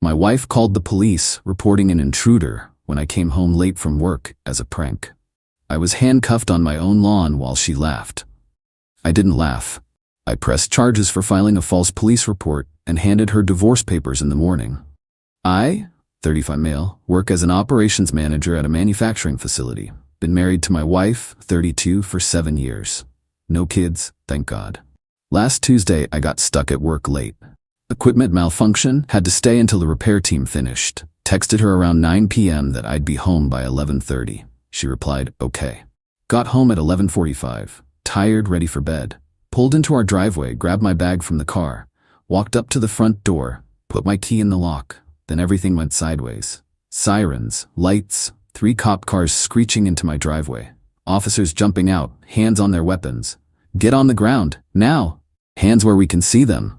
My wife called the police, reporting an intruder when I came home late from work as a prank. I was handcuffed on my own lawn while she laughed. I didn't laugh. I pressed charges for filing a false police report and handed her divorce papers in the morning. I, 35 male, work as an operations manager at a manufacturing facility. Been married to my wife, 32, for 7 years. No kids, thank God. Last Tuesday, I got stuck at work late. Equipment malfunction, had to stay until the repair team finished. Texted her around 9 p.m. that I'd be home by 11:30. She replied, okay. Got home at 11:45, tired, ready for bed. Pulled into our driveway, grabbed my bag from the car, walked up to the front door, put my key in the lock. Then everything went sideways. Sirens, lights, 3 cop cars screeching into my driveway. Officers jumping out, hands on their weapons. Get on the ground, now! Hands where we can see them.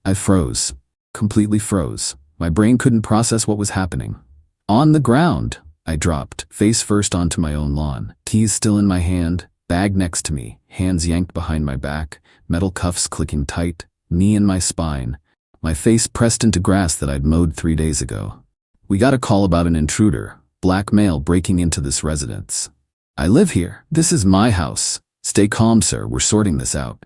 I froze. Completely froze. My brain couldn't process what was happening. On the ground, I dropped, face first onto my own lawn. Keys still in my hand, bag next to me, hands yanked behind my back, metal cuffs clicking tight, knee in my spine, my face pressed into grass that I'd mowed 3 days ago. We got a call about an intruder, black male breaking into this residence. I live here. This is my house. Stay calm, sir. We're sorting this out.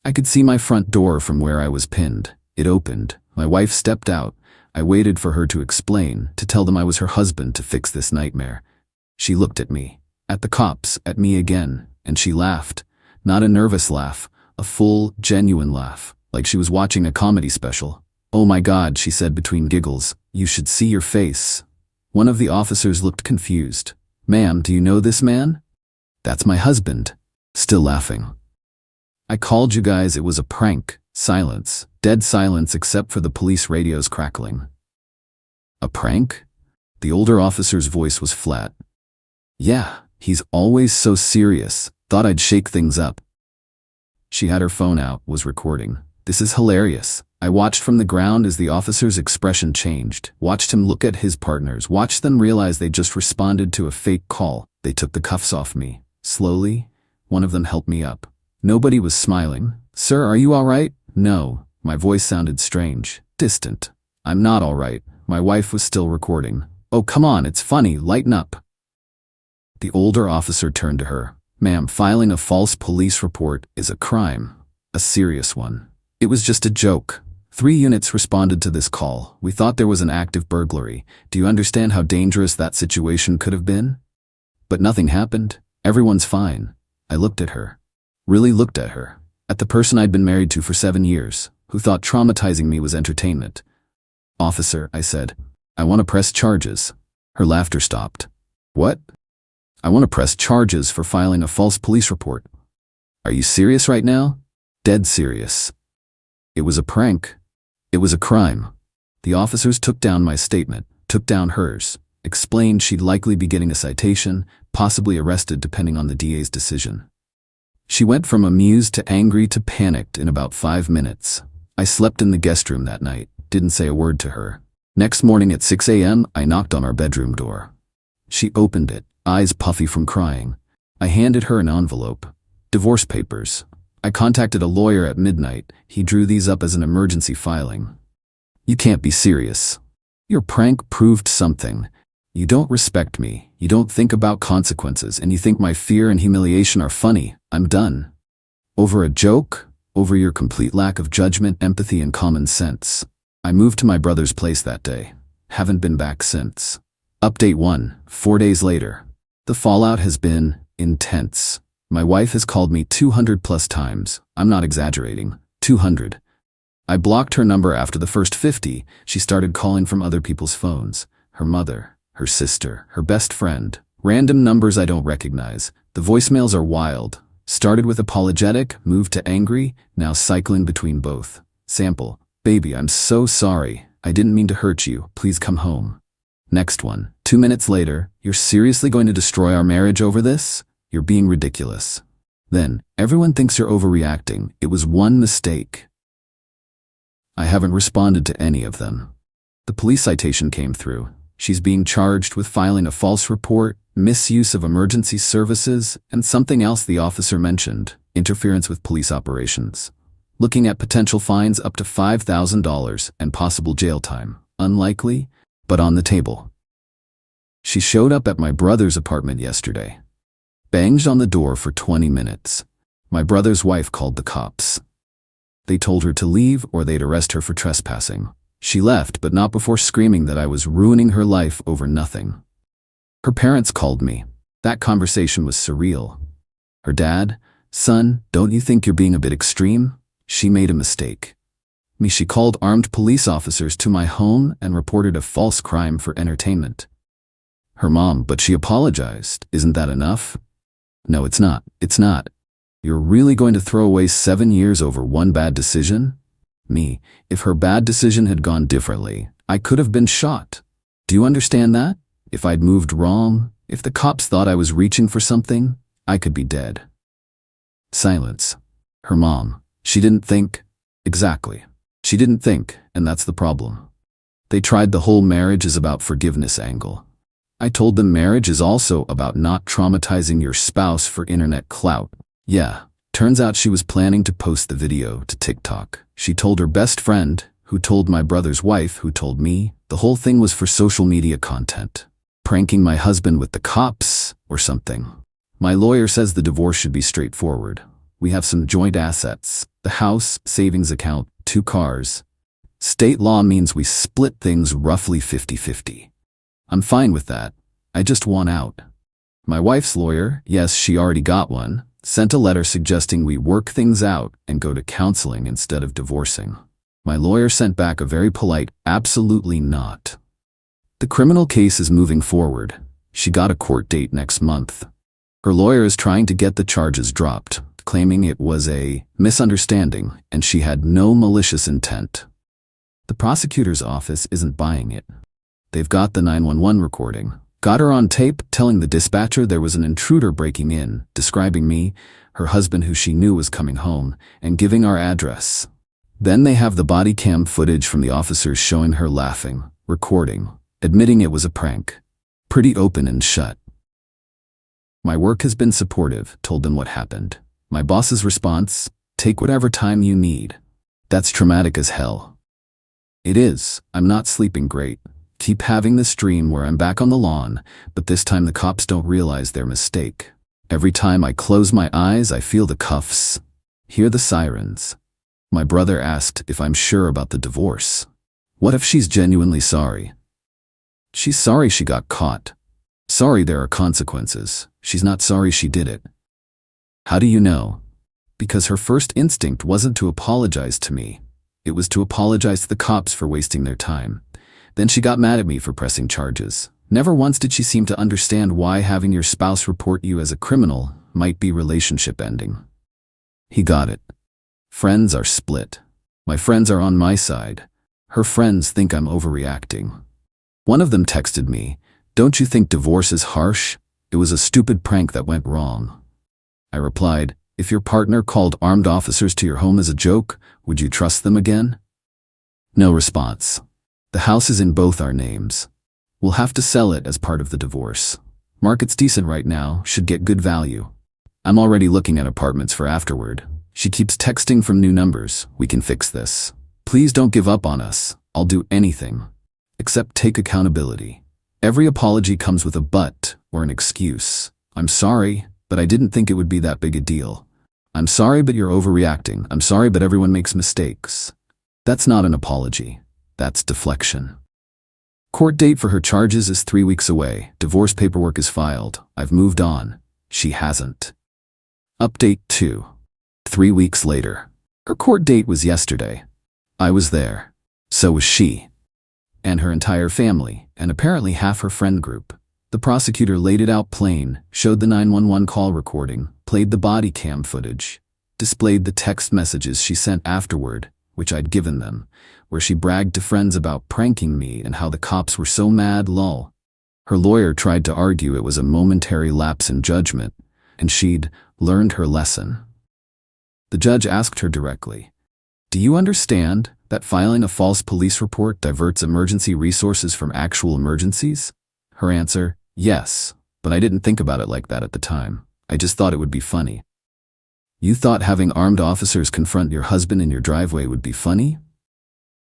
I could see my front door from where I was pinned. It opened. My wife stepped out. I waited for her to explain, to tell them I was her husband to fix this nightmare. She looked at me, at the cops, at me again, and she laughed. Not a nervous laugh, a full, genuine laugh, like she was watching a comedy special. Oh my God, she said between giggles, you should see your face. One of the officers looked confused. Ma'am, do you know this man? That's my husband. Still laughing. I called you guys, it was a prank. Silence. Dead silence except for the police radios crackling. A prank? The older officer's voice was flat. Yeah, he's always so serious. Thought I'd shake things up. She had her phone out, was recording. This is hilarious. I watched from the ground as the officer's expression changed. Watched him look at his partners. Watched them realize they just responded to a fake call. They took the cuffs off me. Slowly, one of them helped me up. Nobody was smiling. Sir, are you all right? No. My voice sounded strange, distant. I'm not all right. My wife was still recording. Oh, come on, it's funny, lighten up. The older officer turned to her. Ma'am, filing a false police report is a crime. A serious one. It was just a joke. 3 units responded to this call. We thought there was an active burglary. Do you understand how dangerous that situation could have been? But nothing happened. Everyone's fine. I looked at her. Really looked at her. At the person I'd been married to for 7 years, who thought traumatizing me was entertainment. Officer, I said, I want to press charges. Her laughter stopped. What? I want to press charges for filing a false police report. Are you serious right now? Dead serious. It was a prank. It was a crime. The officers took down my statement, took down hers, explained she'd likely be getting a citation, possibly arrested depending on the DA's decision. She went from amused to angry to panicked in about 5 minutes. I slept in the guest room that night, didn't say a word to her. Next morning at 6 a.m., I knocked on our bedroom door. She opened it, eyes puffy from crying. I handed her an envelope. Divorce papers. I contacted a lawyer at midnight. He drew these up as an emergency filing. You can't be serious. Your prank proved something. You don't respect me. You don't think about consequences, and you think my fear and humiliation are funny. I'm done. Over a joke? Over your complete lack of judgment, empathy, and common sense. I moved to my brother's place that day. Haven't been back since. Update 1, 4 days later. The fallout has been intense. My wife has called me 200 plus times. I'm not exaggerating. 200. I blocked her number after the first 50. She started calling from other people's phones. Her mother, her sister, her best friend. Random numbers I don't recognize. The voicemails are wild. Started with apologetic, moved to angry, now cycling between both. Sample. Baby, I'm so sorry. I didn't mean to hurt you. Please come home. Next one. 2 minutes later. You're seriously going to destroy our marriage over this? You're being ridiculous. Then, everyone thinks you're overreacting. It was one mistake. I haven't responded to any of them. The police citation came through. She's being charged with filing a false report, misuse of emergency services, and something else the officer mentioned, interference with police operations. looking at potential fines up to $5,000 and possible jail time. Unlikely, but on the table. She showed up at my brother's apartment yesterday. Banged on the door for 20 minutes. My brother's wife called the cops. They told her to leave or they'd arrest her for trespassing. She left, but not before screaming that I was ruining her life over nothing. Her parents called me. That conversation was surreal. Her dad, "Son, don't you think you're being a bit extreme?" She made a mistake. She called armed police officers to my home and reported a false crime for entertainment. Her mom, "But she apologized. Isn't that enough?" No, it's not. It's not. You're really going to throw away 7 years over one bad decision? Me, if her bad decision had gone differently, I could have been shot. Do you understand that? If I'd moved wrong, if the cops thought I was reaching for something, I could be dead. Silence. Her mom, "She didn't think." Exactly. She didn't think, and that's the problem. They tried the whole marriage is about forgiveness angle. I told them marriage is also about not traumatizing your spouse for internet clout. Yeah, turns out she was planning to post the video to TikTok. She told her best friend, who told my brother's wife, who told me. The whole thing was for social media content. Pranking my husband with the cops, or something. My lawyer says the divorce should be straightforward. We have some joint assets, the house, savings account, 2 cars. State law means we split things roughly 50-50. I'm fine with that. I just want out. My wife's lawyer, yes, she already got one, sent a letter suggesting we work things out and go to counseling instead of divorcing. My lawyer sent back a very polite, absolutely not. The criminal case is moving forward. She got a court date next month. Her lawyer is trying to get the charges dropped, claiming it was a misunderstanding and she had no malicious intent. The prosecutor's office isn't buying it. They've got the 911 recording. Got her on tape telling the dispatcher there was an intruder breaking in, describing me, her husband who she knew was coming home, and giving our address. Then they have the body cam footage from the officers showing her laughing, recording, admitting it was a prank. Pretty open and shut. My work has been supportive, told them what happened. My boss's response, "Take whatever time you need." That's traumatic as hell. It is. I'm not sleeping great. Keep having this dream where I'm back on the lawn, but this time the cops don't realize their mistake. Every time I close my eyes, I feel the cuffs, hear the sirens. My brother asked if I'm sure about the divorce. What if she's genuinely sorry? She's sorry she got caught. Sorry there are consequences. She's not sorry she did it. How do you know? Because her first instinct wasn't to apologize to me. It was to apologize to the cops for wasting their time. Then she got mad at me for pressing charges. Never once did she seem to understand why having your spouse report you as a criminal might be relationship ending. He got it. Friends are split. My friends are on my side. Her friends think I'm overreacting. One of them texted me, "Don't you think divorce is harsh? It was a stupid prank that went wrong." I replied, "If your partner called armed officers to your home as a joke, would you trust them again?" No response. The house is in both our names. We'll have to sell it as part of the divorce. Market's decent right now, should get good value. I'm already looking at apartments for afterward. She keeps texting from new numbers. "We can fix this. Please don't give up on us. I'll do anything. Except take accountability." Every apology comes with a but or an excuse. "I'm sorry, but I didn't think it would be that big a deal. I'm sorry, but you're overreacting. I'm sorry, but everyone makes mistakes." That's not an apology. That's deflection. Court date for her charges is 3 weeks away. Divorce paperwork is filed. I've moved on. She hasn't. Update 2. 3 weeks later. Her court date was yesterday. I was there. So was she. And her entire family, and apparently half her friend group. The prosecutor laid it out plain, showed the 911 call recording, played the body cam footage, displayed the text messages she sent afterward, which I'd given them, where she bragged to friends about pranking me and how the cops were so mad, lol. Her lawyer tried to argue it was a momentary lapse in judgment, and she'd learned her lesson. The judge asked her directly, "Do you understand that filing a false police report diverts emergency resources from actual emergencies?" Her answer, "Yes, but I didn't think about it like that at the time. I just thought it would be funny." You thought having armed officers confront your husband in your driveway would be funny?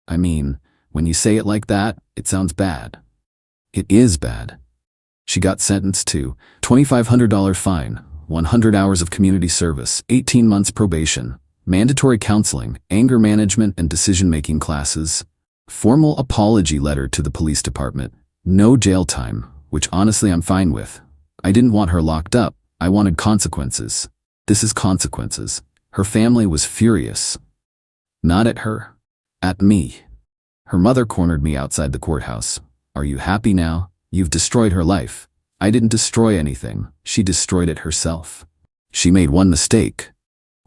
I mean, when you say it like that, it sounds bad. It is bad. She got sentenced to $2,500 fine, 100 hours of community service, 18 months probation, mandatory counseling, anger management and decision-making classes, formal apology letter to the police department, no jail time, which honestly I'm fine with. I didn't want her locked up. I wanted consequences. This is consequences. Her family was furious. Not at her. At me. Her mother cornered me outside the courthouse. Are you happy now? You've destroyed her life. I didn't destroy anything. She destroyed it herself. She made one mistake.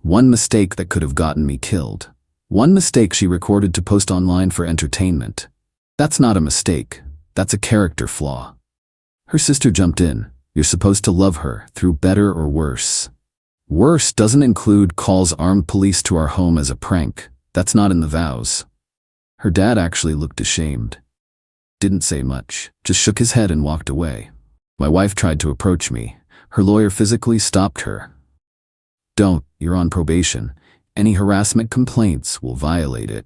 One mistake that could have gotten me killed. One mistake she recorded to post online for entertainment. That's not a mistake. That's a character flaw. Her sister jumped in. You're supposed to love her, through better or worse. Worse doesn't include calls armed police to our home as a prank. That's not in the vows. Her dad actually looked ashamed. Didn't say much, just shook his head and walked away. My wife tried to approach me. Her lawyer physically stopped her. Don't, you're on probation. Any harassment complaints will violate it.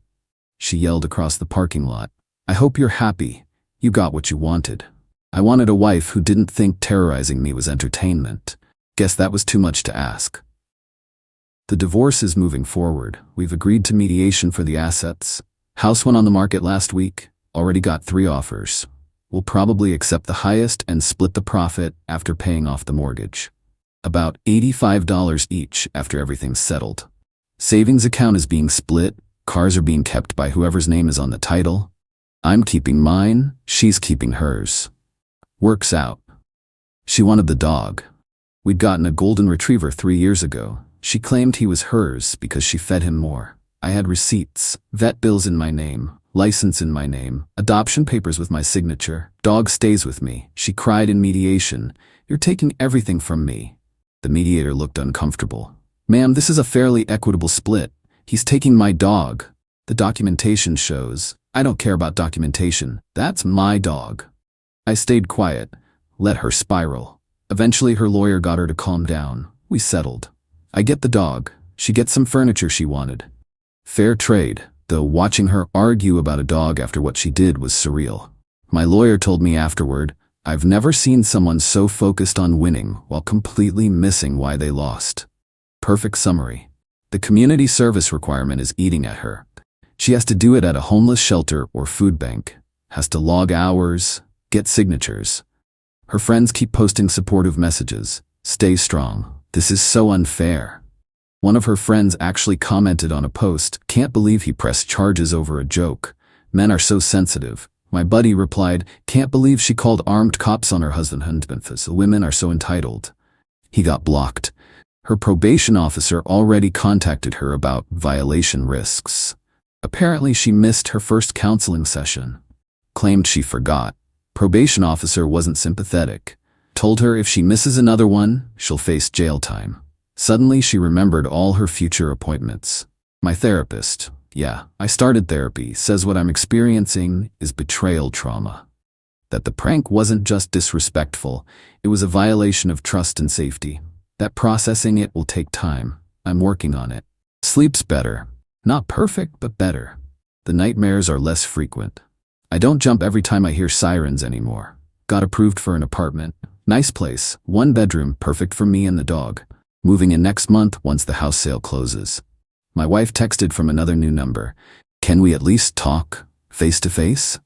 She yelled across the parking lot. I hope you're happy. You got what you wanted. I wanted a wife who didn't think terrorizing me was entertainment. Guess that was too much to ask. The divorce is moving forward. We've agreed to mediation for the assets. House went on the market last week. Already got 3 offers. We'll probably accept the highest and split the profit after paying off the mortgage. About $85 each after everything's settled. Savings account is being split. Cars are being kept by whoever's name is on the title. I'm keeping mine. She's keeping hers. Works out. She wanted the dog. We'd gotten a golden retriever 3 years ago. She claimed he was hers because she fed him more. I had receipts, vet bills in my name, license in my name, adoption papers with my signature. Dog stays with me. She cried in mediation. You're taking everything from me. The mediator looked uncomfortable. Ma'am, this is a fairly equitable split. He's taking my dog. The documentation shows. I don't care about documentation. That's my dog. I stayed quiet, let her spiral. Eventually her lawyer got her to calm down. We settled. I get the dog. She gets some furniture she wanted. Fair trade, though watching her argue about a dog after what she did was surreal. My lawyer told me afterward, I've never seen someone so focused on winning while completely missing why they lost. Perfect summary. The community service requirement is eating at her. She has to do it at a homeless shelter or food bank. Has to log hours, get signatures. Her friends keep posting supportive messages. Stay strong. This is so unfair. One of her friends actually commented on a post, can't believe he pressed charges over a joke. Men are so sensitive. My buddy replied, can't believe she called armed cops on her husband. Women are so entitled. He got blocked. Her probation officer already contacted her about violation risks. Apparently she missed her first counseling session. Claimed she forgot. Probation officer wasn't sympathetic. Told her if she misses another one, she'll face jail time. Suddenly she remembered all her future appointments. My therapist, yeah, I started therapy, says what I'm experiencing is betrayal trauma. That the prank wasn't just disrespectful, it was a violation of trust and safety. That processing it will take time. I'm working on it. Sleep's better. Not perfect, but better. The nightmares are less frequent. I don't jump every time I hear sirens anymore. Got approved for an apartment. Nice place, 1 bedroom, perfect for me and the dog. Moving in next month once the house sale closes. My wife texted from another new number. Can we at least talk, face to face?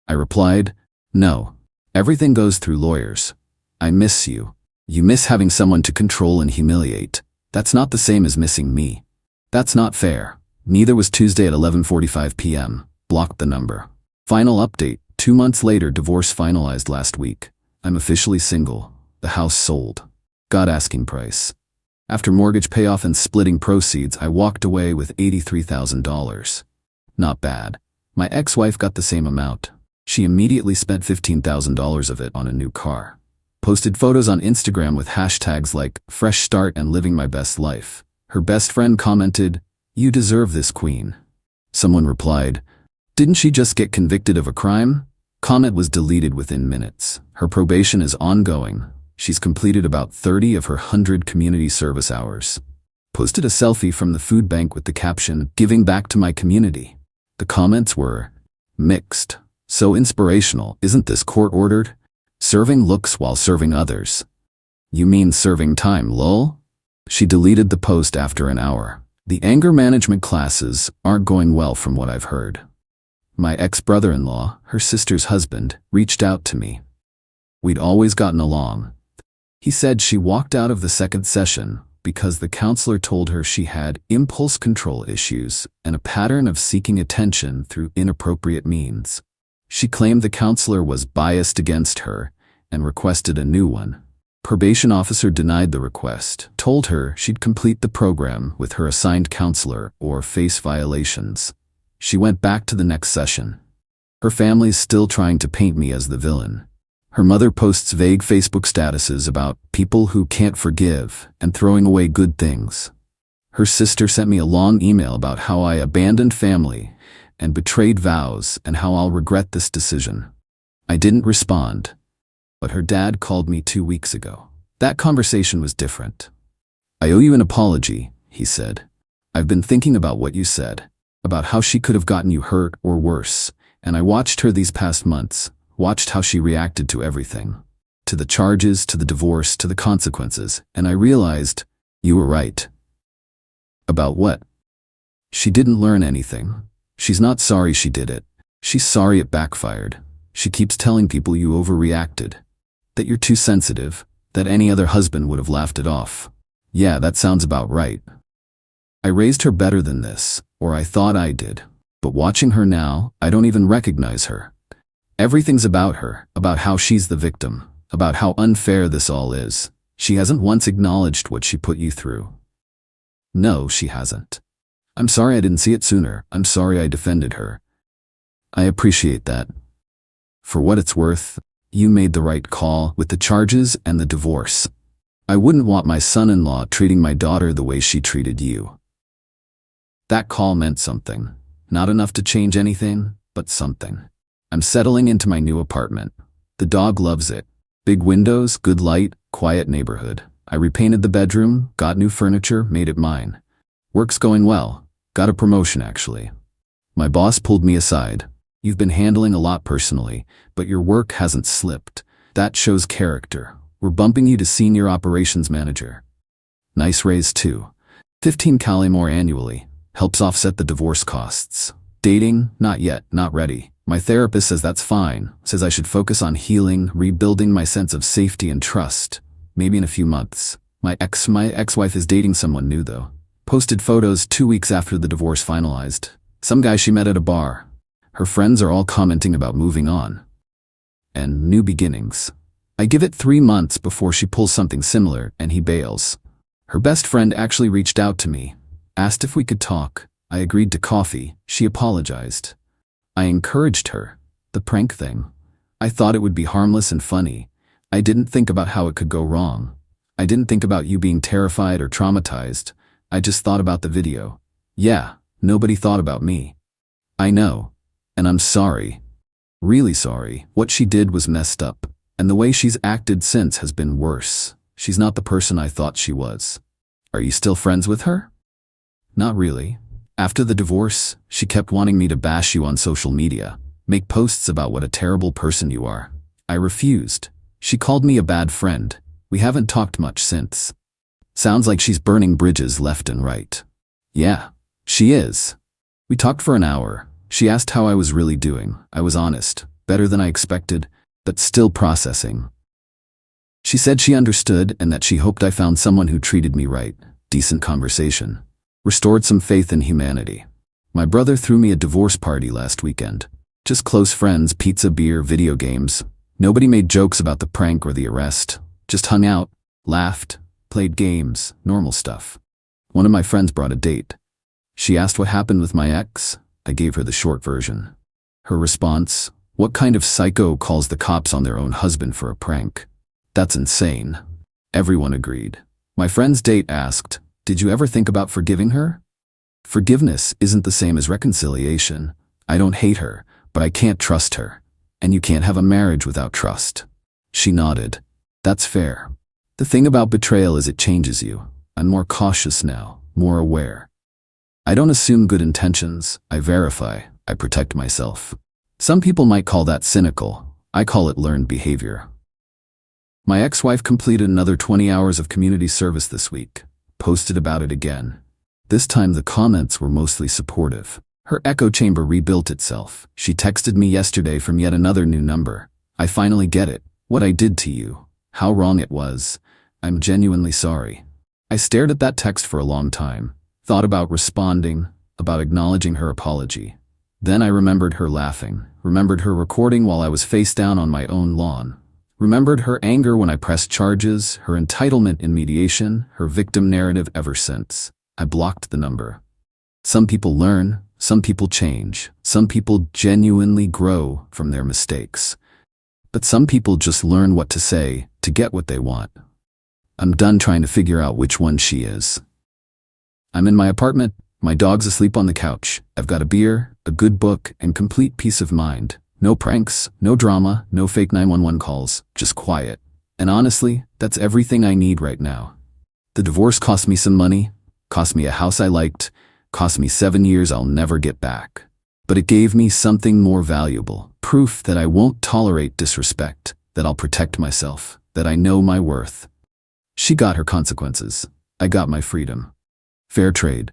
I replied, no. Everything goes through lawyers. I miss you. You miss having someone to control and humiliate. That's not the same as missing me. That's not fair. Neither was Tuesday at 11:45 p.m. Blocked the number. Final update, 2 months later, divorce finalized last week. I'm officially single. The house sold. Got asking price. After mortgage payoff and splitting proceeds, I walked away with $83,000. Not bad. My ex-wife got the same amount. She immediately spent $15,000 of it on a new car. Posted photos on Instagram with hashtags like fresh start and living my best life. Her best friend commented, you deserve this, queen. Someone replied, didn't she just get convicted of a crime? Comment was deleted within minutes. Her probation is ongoing. She's completed about 30 of her 100 community service hours. Posted a selfie from the food bank with the caption, "Giving back to my community." The comments were mixed. "So inspirational, isn't this court-ordered? Serving looks while serving others. You mean serving time, lol?" She deleted the post after an hour. The anger management classes aren't going well from what I've heard. My ex-brother-in-law, her sister's husband, reached out to me. We'd always gotten along. He said she walked out of the second session because the counselor told her she had impulse control issues and a pattern of seeking attention through inappropriate means. She claimed the counselor was biased against her and requested a new one. Probation officer denied the request, told her she'd complete the program with her assigned counselor or face violations. She went back to the next session. Her family's still trying to paint me as the villain. Her mother posts vague Facebook statuses about people who can't forgive and throwing away good things. Her sister sent me a long email about how I abandoned family and betrayed vows and how I'll regret this decision. I didn't respond, but her dad called me 2 weeks ago. That conversation was different. "I owe you an apology," he said. "I've been thinking about what you said, about how she could have gotten you hurt or worse, and I watched her these past months. Watched how she reacted to everything. To the charges, to the divorce, to the consequences, and I realized you were right." "About what?" "She didn't learn anything. She's not sorry she did it. She's sorry it backfired. She keeps telling people you overreacted, that you're too sensitive, that any other husband would have laughed it off." "Yeah, that sounds about right. I raised her better than this, or I thought I did. But watching her now, I don't even recognize her. Everything's about her, about how she's the victim, about how unfair this all is. She hasn't once acknowledged what she put you through." "No, she hasn't. I'm sorry I didn't see it sooner. I'm sorry I defended her." "I appreciate that. For what it's worth, you made the right call with the charges and the divorce. I wouldn't want my son-in-law treating my daughter the way she treated you." That call meant something. Not enough to change anything, but something. I'm settling into my new apartment. The dog loves it. Big windows, good light, quiet neighborhood. I repainted the bedroom, got new furniture, made it mine. Work's going well. Got a promotion, actually. My boss pulled me aside. "You've been handling a lot personally, but your work hasn't slipped. That shows character. We're bumping you to senior operations manager." Nice raise too. 15 Qley more annually. Helps offset the divorce costs. Dating? Not yet, not ready. My therapist says that's fine, says I should focus on healing, rebuilding my sense of safety and trust. Maybe in a few months. My ex-wife is dating someone new though. Posted photos 2 weeks after the divorce finalized. Some guy she met at a bar. Her friends are all commenting about moving on. And new beginnings. I give it 3 months before she pulls something similar and he bails. Her best friend actually reached out to me. Asked if we could talk. I agreed to coffee. She apologized. I encouraged her. The prank thing. I thought it would be harmless and funny. I didn't think about how it could go wrong. I didn't think about you being terrified or traumatized. I just thought about the video. Yeah, nobody thought about me. I know. And I'm sorry. Really sorry. What she did was messed up. And the way she's acted since has been worse. She's not the person I thought she was. Are you still friends with her? Not really. After the divorce, she kept wanting me to bash you on social media, make posts about what a terrible person you are. I refused. She called me a bad friend. We haven't talked much since. Sounds like she's burning bridges left and right. Yeah, she is. We talked for an hour. She asked how I was really doing. I was honest, better than I expected, but still processing. She said she understood and that she hoped I found someone who treated me right. Decent conversation. Restored some faith in humanity. My brother threw me a divorce party last weekend. Just close friends, pizza, beer, video games. Nobody made jokes about the prank or the arrest. Just hung out, laughed, played games, normal stuff. One of my friends brought a date. She asked what happened with my ex. I gave her the short version. Her response, "What kind of psycho calls the cops on their own husband for a prank? That's insane." Everyone agreed. My friend's date asked, "Did you ever think about forgiving her?" Forgiveness isn't the same as reconciliation. I don't hate her, but I can't trust her. And you can't have a marriage without trust. She nodded. That's fair. The thing about betrayal is it changes you. I'm more cautious now, more aware. I don't assume good intentions, I verify, I protect myself. Some people might call that cynical, I call it learned behavior. My ex-wife completed another 20 hours of community service this week, posted about it again. This time the comments were mostly supportive. Her echo chamber rebuilt itself. She texted me yesterday from yet another new number. I finally get it. What I did to you. How wrong it was. I'm genuinely sorry. I stared at that text for a long time, thought about responding, about acknowledging her apology. Then I remembered her laughing, remembered her recording while I was face down on my own lawn, remembered her anger when I pressed charges, her entitlement in mediation, her victim narrative ever since. I blocked the number. Some people learn, some people change, some people genuinely grow from their mistakes. But some people just learn what to say to get what they want. I'm done trying to figure out which one she is. I'm in my apartment, my dog's asleep on the couch. I've got a beer, a good book, and complete peace of mind. No pranks, no drama, no fake 911 calls, just quiet. And honestly, that's everything I need right now. The divorce cost me some money, cost me a house I liked, cost me 7 years I'll never get back. But it gave me something more valuable, proof that I won't tolerate disrespect, that I'll protect myself, that I know my worth. She got her consequences. I got my freedom. Fair trade.